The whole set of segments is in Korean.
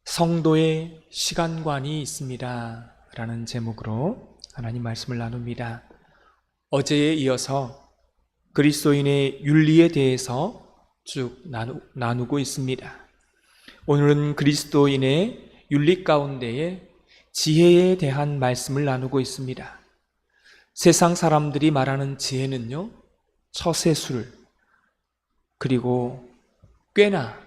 성도의 시간관이 있습니다 라는 제목으로 하나님 말씀을 나눕니다. 어제에 이어서 그리스도인의 윤리에 대해서 쭉 나누고 있습니다. 오늘은 그리스도인의 윤리 가운데에 지혜에 대한 말씀을 나누고 있습니다. 세상 사람들이 말하는 지혜는요, 처세술, 그리고 꾀나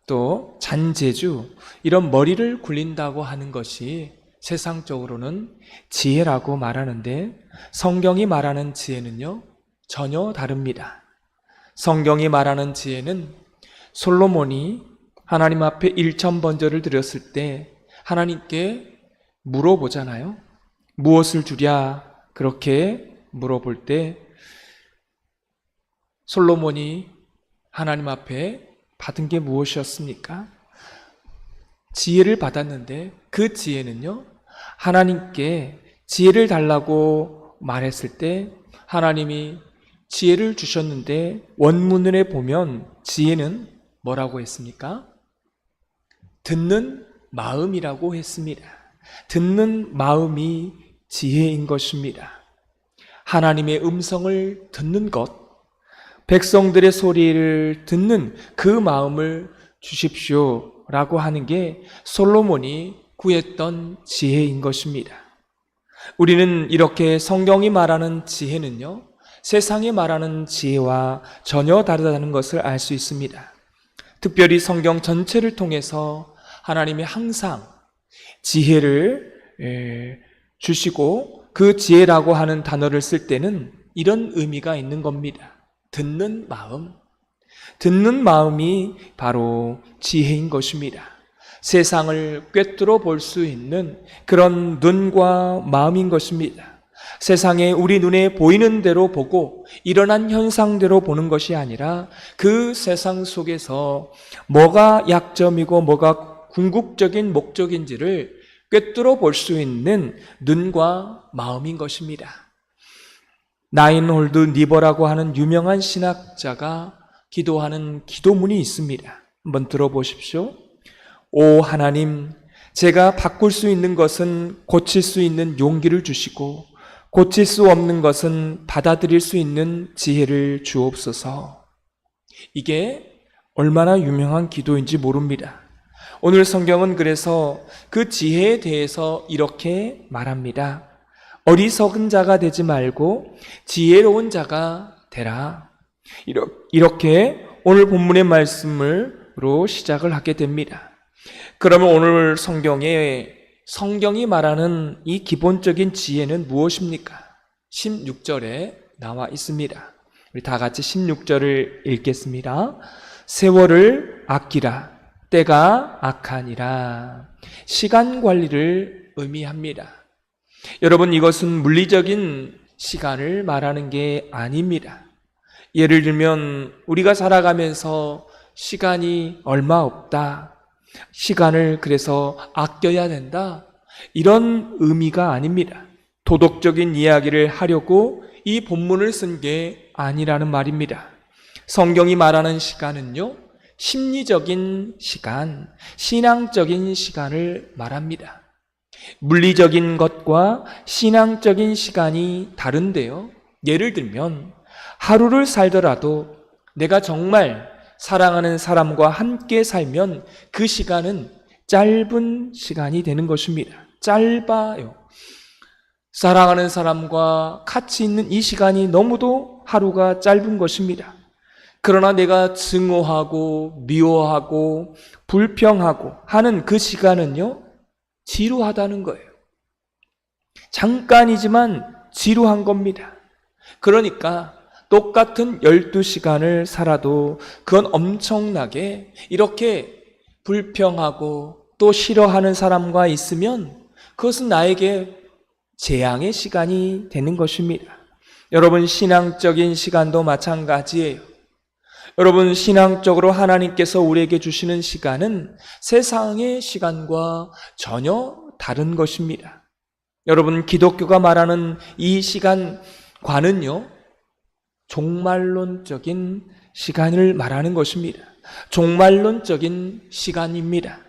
또 잔재주, 이런 머리를 굴린다고 하는 것이 세상적으로는 지혜라고 말하는데, 성경이 말하는 지혜는요 전혀 다릅니다. 성경이 말하는 지혜는 솔로몬이 하나님 앞에 일천번제를 드렸을 때 하나님께 물어보잖아요. 무엇을 주랴? 그렇게 물어볼 때 솔로몬이 하나님 앞에 받은 게 무엇이었습니까? 지혜를 받았는데 그 지혜는요, 하나님께 지혜를 달라고 말했을 때 하나님이 지혜를 주셨는데, 원문에 보면 지혜는 뭐라고 했습니까? 듣는 마음이라고 했습니다. 듣는 마음이 지혜인 것입니다. 하나님의 음성을 듣는 것, 백성들의 소리를 듣는 그 마음을 주십시오 라고 하는 게 솔로몬이 구했던 지혜인 것입니다. 우리는 이렇게 성경이 말하는 지혜는요, 세상이 말하는 지혜와 전혀 다르다는 것을 알 수 있습니다. 특별히 성경 전체를 통해서 하나님이 항상 지혜를 주시고, 그 지혜라고 하는 단어를 쓸 때는 이런 의미가 있는 겁니다. 듣는 마음, 듣는 마음이 바로 지혜인 것입니다. 세상을 꿰뚫어 볼 수 있는 그런 눈과 마음인 것입니다. 세상에 우리 눈에 보이는 대로 보고 일어난 현상대로 보는 것이 아니라, 그 세상 속에서 뭐가 약점이고 뭐가 궁극적인 목적인지를 꿰뚫어 볼 수 있는 눈과 마음인 것입니다. 나인홀드 니버라고 하는 유명한 신학자가 기도하는 기도문이 있습니다. 한번 들어보십시오. 오 하나님, 제가 바꿀 수 있는 것은 고칠 수 있는 용기를 주시고, 고칠 수 없는 것은 받아들일 수 있는 지혜를 주옵소서. 이게 얼마나 유명한 기도인지 모릅니다. 오늘 성경은 그래서 그 지혜에 대해서 이렇게 말합니다. 어리석은 자가 되지 말고 지혜로운 자가 되라. 이렇게 오늘 본문의 말씀으로 시작을 하게 됩니다. 그러면 오늘 성경이 말하는 이 기본적인 지혜는 무엇입니까? 16절에 나와 있습니다. 우리 다 같이 16절을 읽겠습니다. 세월을 아끼라. 때가 악하니라. 시간 관리를 의미합니다. 여러분, 이것은 물리적인 시간을 말하는 게 아닙니다. 예를 들면 우리가 살아가면서 시간이 얼마 없다, 시간을 그래서 아껴야 된다, 이런 의미가 아닙니다. 도덕적인 이야기를 하려고 이 본문을 쓴 게 아니라는 말입니다. 성경이 말하는 시간은요, 심리적인 시간, 신앙적인 시간을 말합니다. 물리적인 것과 신앙적인 시간이 다른데요, 예를 들면 하루를 살더라도 내가 정말 사랑하는 사람과 함께 살면 그 시간은 짧은 시간이 되는 것입니다. 짧아요. 사랑하는 사람과 같이 있는 이 시간이 너무도 하루가 짧은 것입니다. 그러나 내가 증오하고 미워하고 불평하고 하는 그 시간은요, 지루하다는 거예요. 잠깐이지만 지루한 겁니다. 그러니까 똑같은 12시간을 살아도 그건 엄청나게 이렇게 불평하고 또 싫어하는 사람과 있으면 그것은 나에게 재앙의 시간이 되는 것입니다. 여러분, 신앙적인 시간도 마찬가지예요. 여러분, 신앙적으로 하나님께서 우리에게 주시는 시간은 세상의 시간과 전혀 다른 것입니다. 여러분, 기독교가 말하는 이 시간과는요, 종말론적인 시간을 말하는 것입니다. 종말론적인 시간입니다.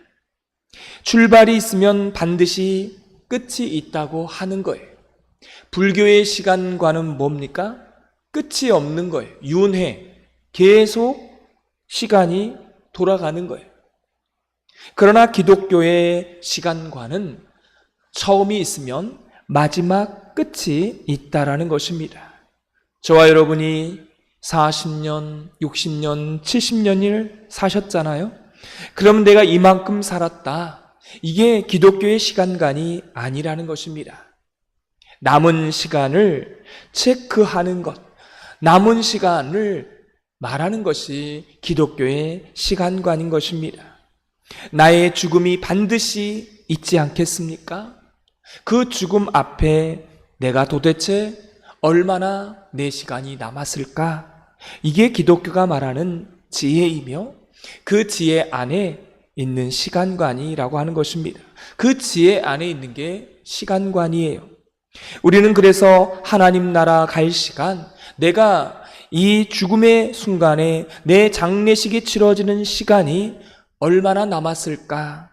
출발이 있으면 반드시 끝이 있다고 하는 거예요. 불교의 시간과는 뭡니까? 끝이 없는 거예요. 윤회, 계속 시간이 돌아가는 거예요. 그러나 기독교의 시간과는 처음이 있으면 마지막 끝이 있다라는 것입니다. 저와 여러분이 40년, 60년, 70년을 사셨잖아요. 그럼 내가 이만큼 살았다. 이게 기독교의 시간관이 아니라는 것입니다. 남은 시간을 체크하는 것, 남은 시간을 말하는 것이 기독교의 시간관인 것입니다. 나의 죽음이 반드시 있지 않겠습니까? 그 죽음 앞에 내가 도대체 얼마나 내 시간이 남았을까? 이게 기독교가 말하는 지혜이며 그 지혜 안에 있는 시간관이라고 하는 것입니다. 그 지혜 안에 있는 게 시간관이에요. 우리는 그래서 하나님 나라 갈 시간, 내가 이 죽음의 순간에 내 장례식이 치러지는 시간이 얼마나 남았을까?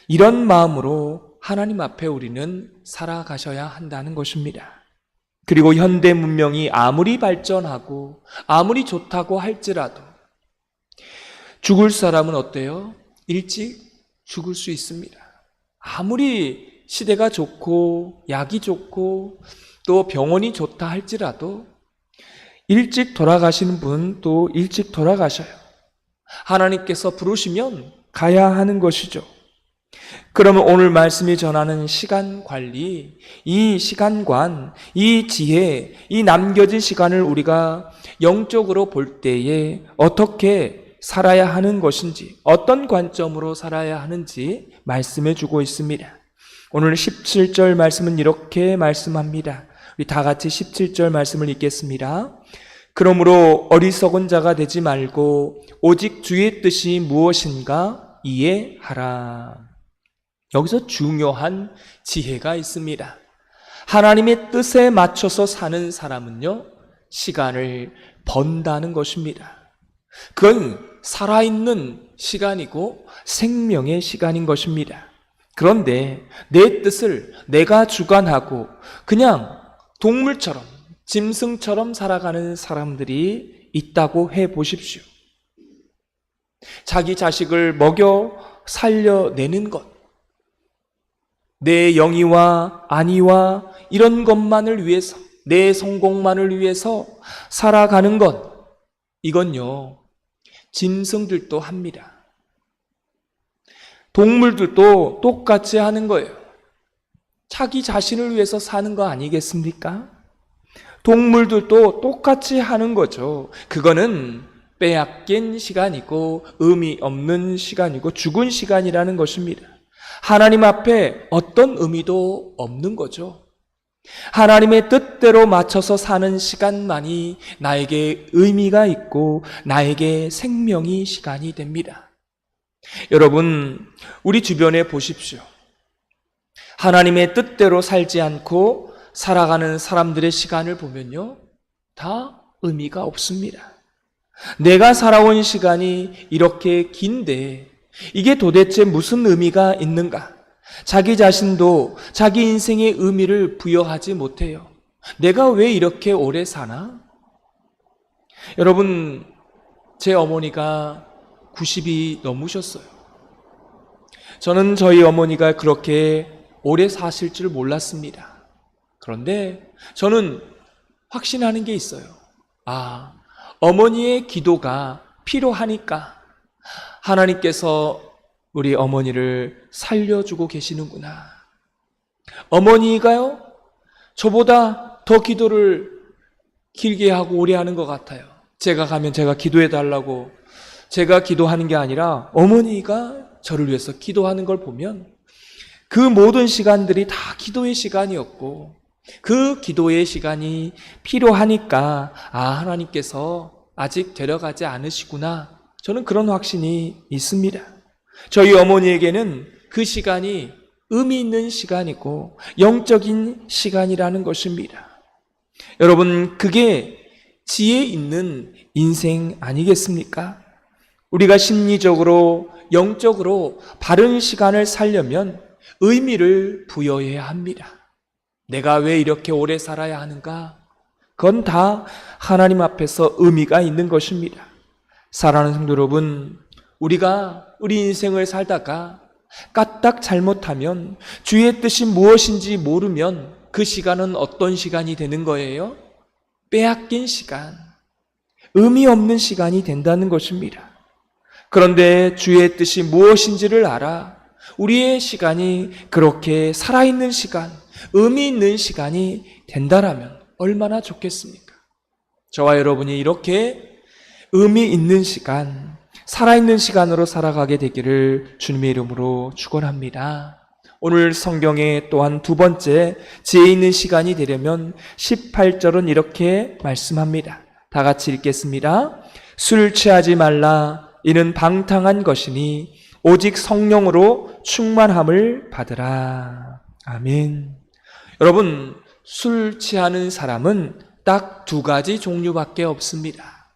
이런 마음으로 하나님 앞에 우리는 살아가셔야 한다는 것입니다. 그리고 현대 문명이 아무리 발전하고 아무리 좋다고 할지라도 죽을 사람은 어때요? 일찍 죽을 수 있습니다. 아무리 시대가 좋고 약이 좋고 또 병원이 좋다 할지라도 일찍 돌아가시는 분 또 일찍 돌아가셔요. 하나님께서 부르시면 가야 하는 것이죠. 그러면 오늘 말씀이 전하는 시간 관리, 이 시간관, 이 지혜, 이 남겨진 시간을 우리가 영적으로 볼 때에 어떻게 살아야 하는 것인지, 어떤 관점으로 살아야 하는지 말씀해 주고 있습니다. 오늘 17절 말씀은 이렇게 말씀합니다. 우리 다 같이 17절 말씀을 읽겠습니다. 그러므로 어리석은 자가 되지 말고 오직 주의 뜻이 무엇인가 이해하라. 여기서 중요한 지혜가 있습니다. 하나님의 뜻에 맞춰서 사는 사람은요, 시간을 번다는 것입니다. 그건 살아있는 시간이고 생명의 시간인 것입니다. 그런데 내 뜻을 내가 주관하고 그냥 동물처럼, 짐승처럼 살아가는 사람들이 있다고 해 보십시오. 자기 자식을 먹여 살려내는 것, 내 영이와 안위와 이런 것만을 위해서, 내 성공만을 위해서 살아가는 것, 이건요, 짐승들도 합니다. 동물들도 똑같이 하는 거예요. 자기 자신을 위해서 사는 거 아니겠습니까? 동물들도 똑같이 하는 거죠. 그거는 빼앗긴 시간이고 의미 없는 시간이고 죽은 시간이라는 것입니다. 하나님 앞에 어떤 의미도 없는 거죠. 하나님의 뜻대로 맞춰서 사는 시간만이 나에게 의미가 있고 나에게 생명이 시간이 됩니다. 여러분, 우리 주변에 보십시오. 하나님의 뜻대로 살지 않고 살아가는 사람들의 시간을 보면요, 다 의미가 없습니다. 내가 살아온 시간이 이렇게 긴데 이게 도대체 무슨 의미가 있는가? 자기 자신도 자기 인생의 의미를 부여하지 못해요. 내가 왜 이렇게 오래 사나? 여러분, 제 어머니가 90이 넘으셨어요. 저는 저희 어머니가 그렇게 오래 사실 줄 몰랐습니다. 그런데 저는 확신하는 게 있어요. 아, 어머니의 기도가 필요하니까 하나님께서 우리 어머니를 살려주고 계시는구나. 어머니가요, 저보다 더 기도를 길게 하고 오래 하는 것 같아요. 제가 가면 제가 기도해 달라고 제가 기도하는 게 아니라 어머니가 저를 위해서 기도하는 걸 보면 그 모든 시간들이 다 기도의 시간이었고 그 기도의 시간이 필요하니까 하나님께서 아직 데려가지 않으시구나. 저는 그런 확신이 있습니다. 저희 어머니에게는 그 시간이 의미 있는 시간이고 영적인 시간이라는 것입니다. 여러분, 그게 지혜 있는 인생 아니겠습니까? 우리가 심리적으로, 영적으로 바른 시간을 살려면 의미를 부여해야 합니다. 내가 왜 이렇게 오래 살아야 하는가? 그건 다 하나님 앞에서 의미가 있는 것입니다. 사랑하는 성도 여러분, 우리가 우리 인생을 살다가 까딱 잘못하면 주의 뜻이 무엇인지 모르면 그 시간은 어떤 시간이 되는 거예요? 빼앗긴 시간, 의미 없는 시간이 된다는 것입니다. 그런데 주의 뜻이 무엇인지를 알아 우리의 시간이 그렇게 살아있는 시간, 의미 있는 시간이 된다라면 얼마나 좋겠습니까? 저와 여러분이 이렇게 의미 있는 시간, 살아있는 시간으로 살아가게 되기를 주님의 이름으로 축원합니다. 오늘 성경에 또한 두 번째 지혜 있는 시간이 되려면 18절은 이렇게 말씀합니다. 다 같이 읽겠습니다. 술 취하지 말라. 이는 방탕한 것이니 오직 성령으로 충만함을 받으라. 아멘. 여러분, 술 취하는 사람은 딱 두 가지 종류밖에 없습니다.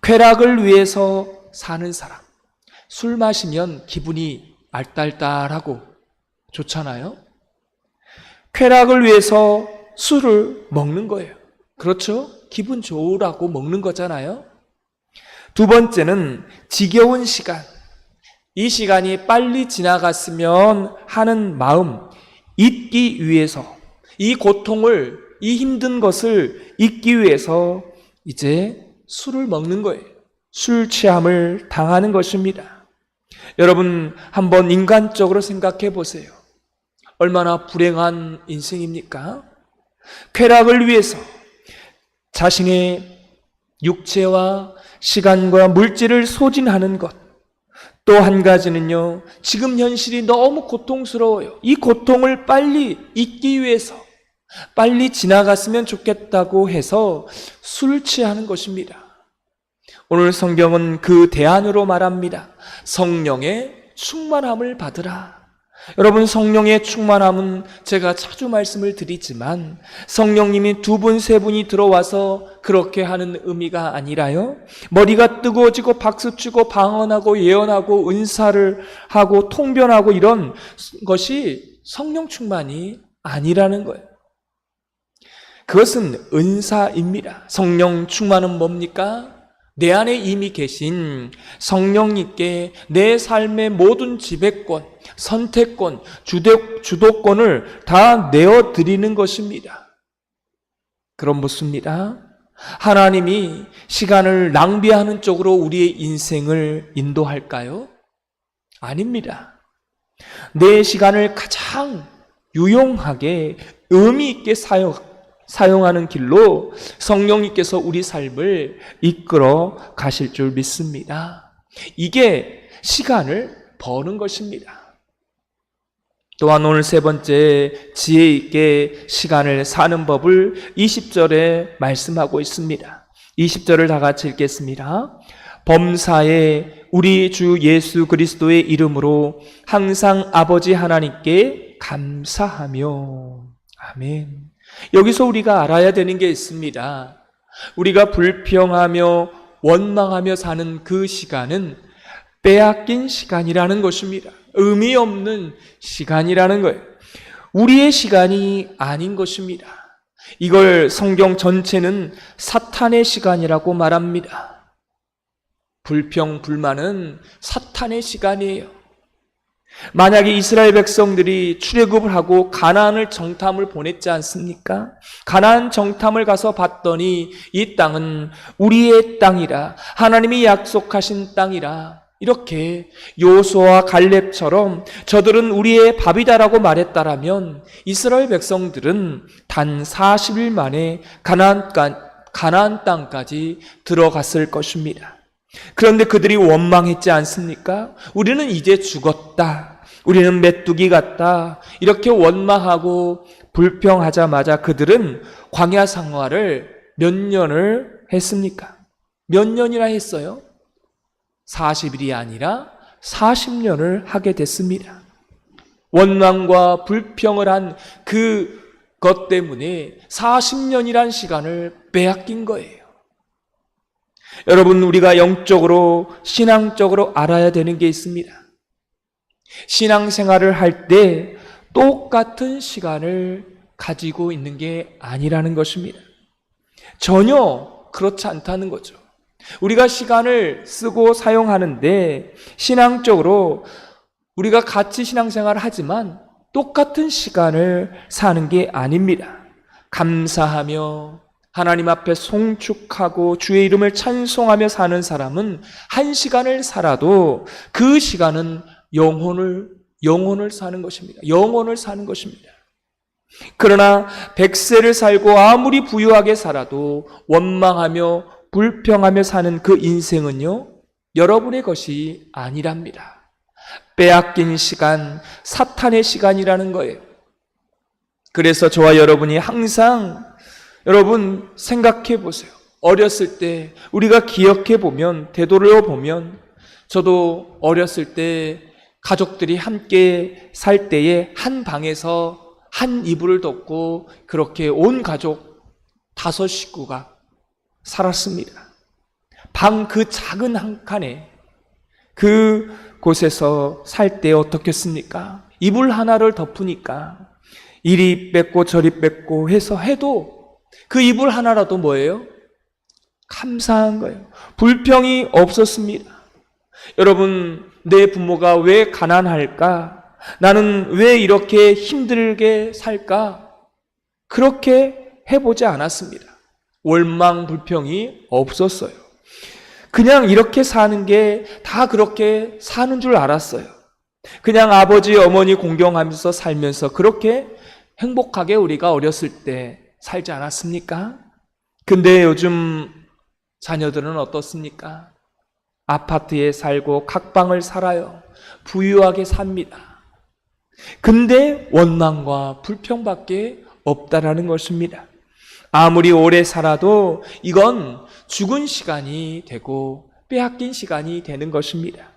쾌락을 위해서 사는 사람. 술 마시면 기분이 알딸딸하고 좋잖아요. 쾌락을 위해서 술을 먹는 거예요. 그렇죠? 기분 좋으라고 먹는 거잖아요. 두 번째는 지겨운 시간. 이 시간이 빨리 지나갔으면 하는 마음, 잊기 위해서, 이 고통을, 이 힘든 것을 잊기 위해서 이제 술을 먹는 거예요. 술 취함을 당하는 것입니다. 여러분, 한번 인간적으로 생각해 보세요. 얼마나 불행한 인생입니까? 쾌락을 위해서 자신의 육체와 시간과 물질을 소진하는 것. 또 한 가지는요, 지금 현실이 너무 고통스러워요. 이 고통을 빨리 잊기 위해서, 빨리 지나갔으면 좋겠다고 해서 술 취하는 것입니다. 오늘 성경은 그 대안으로 말합니다. 성령의 충만함을 받으라. 여러분, 성령의 충만함은 제가 자주 말씀을 드리지만 성령님이 두 분, 세 분이 들어와서 그렇게 하는 의미가 아니라요, 머리가 뜨거워지고 박수치고 방언하고 예언하고 은사를 하고 통변하고 이런 것이 성령 충만이 아니라는 거예요. 그것은 은사입니다. 성령 충만은 뭡니까? 내 안에 이미 계신 성령님께 내 삶의 모든 지배권, 선택권, 주도권을 다 내어드리는 것입니다. 그럼 묻습니다. 하나님이 시간을 낭비하는 쪽으로 우리의 인생을 인도할까요? 아닙니다. 내 시간을 가장 유용하게 의미 있게 사용하는 길로 성령님께서 우리 삶을 이끌어 가실 줄 믿습니다. 이게 시간을 버는 것입니다. 또한 오늘 세 번째 지혜 있게 시간을 사는 법을 20절에 말씀하고 있습니다. 20절을 다 같이 읽겠습니다. 범사에 우리 주 예수 그리스도의 이름으로 항상 아버지 하나님께 감사하며. 아멘. 여기서 우리가 알아야 되는 게 있습니다. 우리가 불평하며 원망하며 사는 그 시간은 빼앗긴 시간이라는 것입니다. 의미 없는 시간이라는 거예요. 우리의 시간이 아닌 것입니다. 이걸 성경 전체는 사탄의 시간이라고 말합니다. 불평, 불만은 사탄의 시간이에요. 만약에 이스라엘 백성들이 출애굽을 하고 가나안을 정탐을 보냈지 않습니까? 가나안 정탐을 가서 봤더니 이 땅은 우리의 땅이라, 하나님이 약속하신 땅이라, 이렇게 여호수아와 갈렙처럼 저들은 우리의 밥이다라고 말했다라면 이스라엘 백성들은 단 40일 만에 가나안 땅까지 들어갔을 것입니다. 그런데 그들이 원망했지 않습니까? 우리는 이제 죽었다. 우리는 메뚜기 같다. 이렇게 원망하고 불평하자마자 그들은 광야 생활을 몇 년을 했습니까? 몇 년이나 했어요? 40일이 아니라 40년을 하게 됐습니다. 원망과 불평을 한 그것 때문에 40년이란 시간을 빼앗긴 거예요. 여러분, 우리가 영적으로, 신앙적으로 알아야 되는 게 있습니다. 신앙생활을 할 때 똑같은 시간을 가지고 있는 게 아니라는 것입니다. 전혀 그렇지 않다는 거죠. 우리가 시간을 쓰고 사용하는데 신앙적으로 우리가 같이 신앙생활을 하지만 똑같은 시간을 사는 게 아닙니다. 감사하며 하나님 앞에 송축하고 주의 이름을 찬송하며 사는 사람은 한 시간을 살아도 그 시간은 영혼을 사는 것입니다. 영혼을 사는 것입니다. 그러나 100세를 살고 아무리 부유하게 살아도 원망하며 불평하며 사는 그 인생은요, 여러분의 것이 아니랍니다. 빼앗긴 시간, 사탄의 시간이라는 거예요. 그래서 저와 여러분이 항상 여러분 생각해 보세요. 어렸을 때 우리가 기억해 보면, 되돌려 보면, 저도 어렸을 때 가족들이 함께 살 때에 한 방에서 한 이불을 덮고 그렇게 온 가족 5 식구가 살았습니다. 방 그 작은 한 칸에 그 곳에서 살 때 어떻겠습니까? 이불 하나를 덮으니까 이리 뺏고 저리 뺏고 해도 그 이불 하나라도 뭐예요? 감사한 거예요. 불평이 없었습니다. 여러분, 내 부모가 왜 가난할까? 나는 왜 이렇게 힘들게 살까? 그렇게 해보지 않았습니다. 원망, 불평이 없었어요. 그냥 이렇게 사는 게 다 그렇게 사는 줄 알았어요. 그냥 아버지, 어머니 공경하면서 살면서 그렇게 행복하게 우리가 어렸을 때 살지 않았습니까? 근데 요즘 자녀들은 어떻습니까? 아파트에 살고 각방을 살아요. 부유하게 삽니다. 근데 원망과 불평밖에 없다라는 것입니다. 아무리 오래 살아도 이건 죽은 시간이 되고 빼앗긴 시간이 되는 것입니다.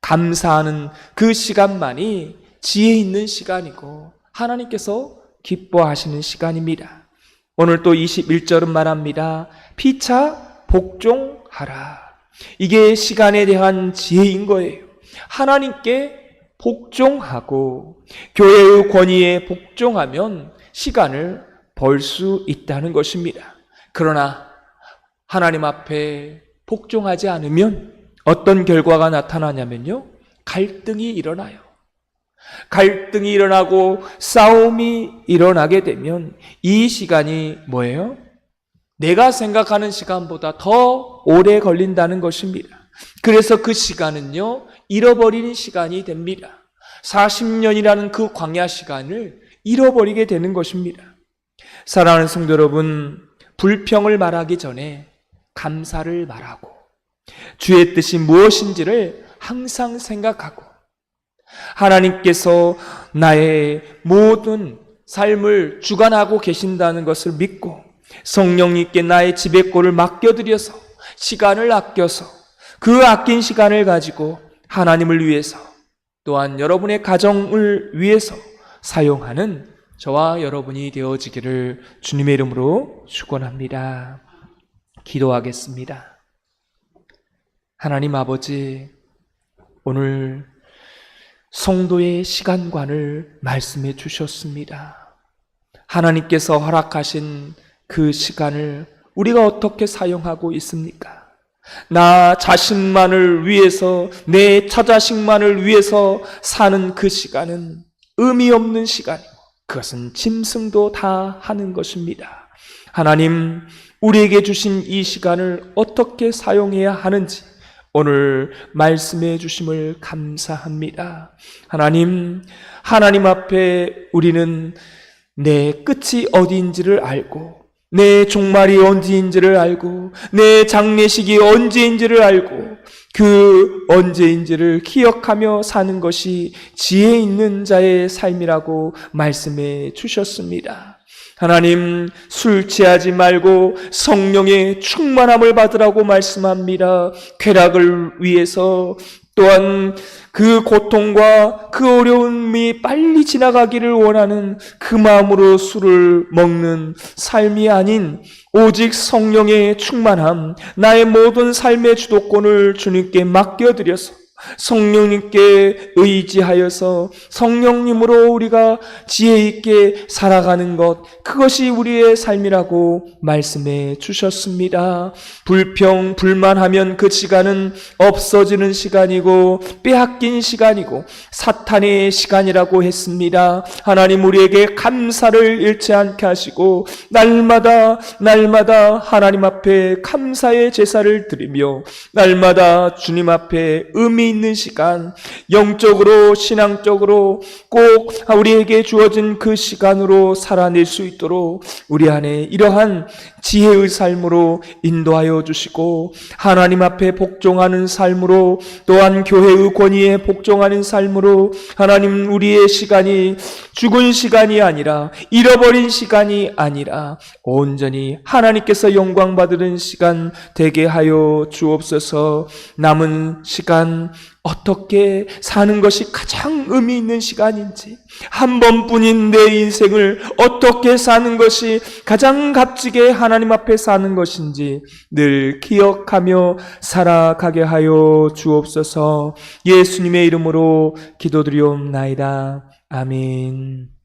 감사하는 그 시간만이 지혜 있는 시간이고 하나님께서 기뻐하시는 시간입니다. 오늘 또 21절은 말합니다. 피차 복종하라. 이게 시간에 대한 지혜인 거예요. 하나님께 복종하고 교회의 권위에 복종하면 시간을 벌 수 있다는 것입니다. 그러나 하나님 앞에 복종하지 않으면 어떤 결과가 나타나냐면요, 갈등이 일어나요. 갈등이 일어나고 싸움이 일어나게 되면 이 시간이 뭐예요? 내가 생각하는 시간보다 더 오래 걸린다는 것입니다. 그래서 그 시간은요, 잃어버리는 시간이 됩니다. 40년이라는 그 광야 시간을 잃어버리게 되는 것입니다. 사랑하는 성도 여러분, 불평을 말하기 전에 감사를 말하고 주의 뜻이 무엇인지를 항상 생각하고 하나님께서 나의 모든 삶을 주관하고 계신다는 것을 믿고 성령님께 나의 지배권을 맡겨드려서 시간을 아껴서 그 아낀 시간을 가지고 하나님을 위해서 또한 여러분의 가정을 위해서 사용하는 저와 여러분이 되어지기를 주님의 이름으로 축원합니다. 기도하겠습니다. 하나님 아버지, 오늘 성도의 시간관을 말씀해 주셨습니다. 하나님께서 허락하신 그 시간을 우리가 어떻게 사용하고 있습니까? 나 자신만을 위해서, 내 처자식만을 위해서 사는 그 시간은 의미 없는 시간이고 그것은 짐승도 다 하는 것입니다. 하나님, 우리에게 주신 이 시간을 어떻게 사용해야 하는지 오늘 말씀해 주심을 감사합니다. 하나님 앞에 우리는 내 끝이 어디인지를 알고 내 종말이 언제인지를 알고 내 장례식이 언제인지를 알고 그 언제인지를 기억하며 사는 것이 지혜 있는 자의 삶이라고 말씀해 주셨습니다. 하나님, 술 취하지 말고 성령의 충만함을 받으라고 말씀합니다. 쾌락을 위해서 또한 그 고통과 그 어려움이 빨리 지나가기를 원하는 그 마음으로 술을 먹는 삶이 아닌 오직 성령의 충만함, 나의 모든 삶의 주도권을 주님께 맡겨드려서 성령님께 의지하여서 성령님으로 우리가 지혜 있게 살아가는 것, 그것이 우리의 삶이라고 말씀해 주셨습니다. 불평, 불만하면 그 시간은 없어지는 시간이고 빼앗긴 시간이고 사탄의 시간이라고 했습니다. 하나님 우리에게 감사를 잃지 않게 하시고 날마다 하나님 앞에 감사의 제사를 드리며 날마다 주님 앞에 의미 있는 시간, 영적으로 신앙적으로 꼭 우리에게 주어진 그 시간으로 살아낼 수 있도록 우리 안에 이러한 지혜의 삶으로 인도하여 주시고 하나님 앞에 복종하는 삶으로 또한 교회의 권위에 복종하는 삶으로 하나님 우리의 시간이 죽은 시간이 아니라 잃어버린 시간이 아니라 온전히 하나님께서 영광 받으는 시간 되게 하여 주옵소서. 남은 시간 어떻게 사는 것이 가장 의미 있는 시간인지, 한 번뿐인 내 인생을 어떻게 사는 것이 가장 값지게 하나님 앞에 사는 것인지 늘 기억하며 살아가게 하여 주옵소서. 예수님의 이름으로 기도드리옵나이다. 아멘.